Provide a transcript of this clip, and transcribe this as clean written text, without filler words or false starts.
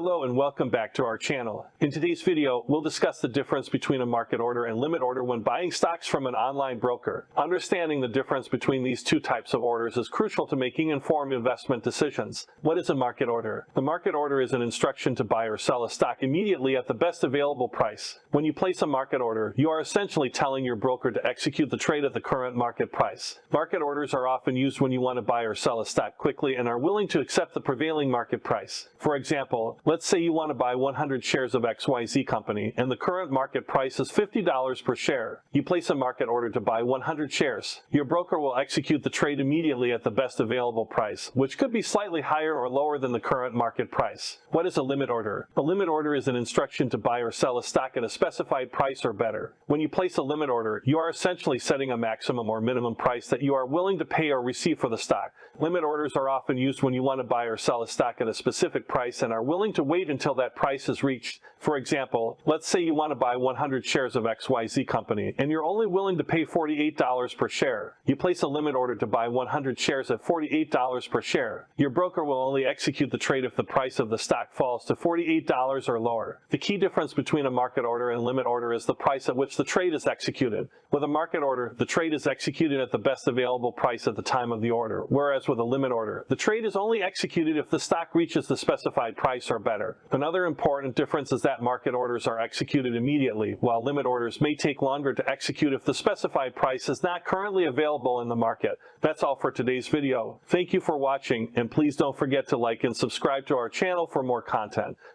Hello and welcome back to our channel. In today's video, we'll discuss the difference between a market order and limit order when buying stocks from an online broker. Understanding the difference between these two types of orders is crucial to making informed investment decisions. What is a market order? The market order is an instruction to buy or sell a stock immediately at the best available price. When you place a market order, you are essentially telling your broker to execute the trade at the current market price. Market orders are often used when you want to buy or sell a stock quickly and are willing to accept the prevailing market price. For example, let's say you want to buy 100 shares of XYZ company and the current market price is $50 per share. You place a market order to buy 100 shares. Your broker will execute the trade immediately at the best available price, which could be slightly higher or lower than the current market price. What is a limit order? A limit order is an instruction to buy or sell a stock at a specified price or better. When you place a limit order, you are essentially setting a maximum or minimum price that you are willing to pay or receive for the stock. Limit orders are often used when you want to buy or sell a stock at a specific price and are willing to wait until that price is reached. For example, let's say you want to buy 100 shares of XYZ company and you're only willing to pay $48 per share. You place a limit order to buy 100 shares at $48 per share. Your broker will only execute the trade if the price of the stock falls to $48 or lower. The key difference between a market order and limit order is the price at which the trade is executed. With a market order, the trade is executed at the best available price at the time of the order, whereas with a limit order, the trade is only executed if the stock reaches the specified price or better. Another important difference is that market orders are executed immediately, while limit orders may take longer to execute if the specified price is not currently available in the market. That's all for today's video. Thank you for watching, and please don't forget to like and subscribe to our channel for more content.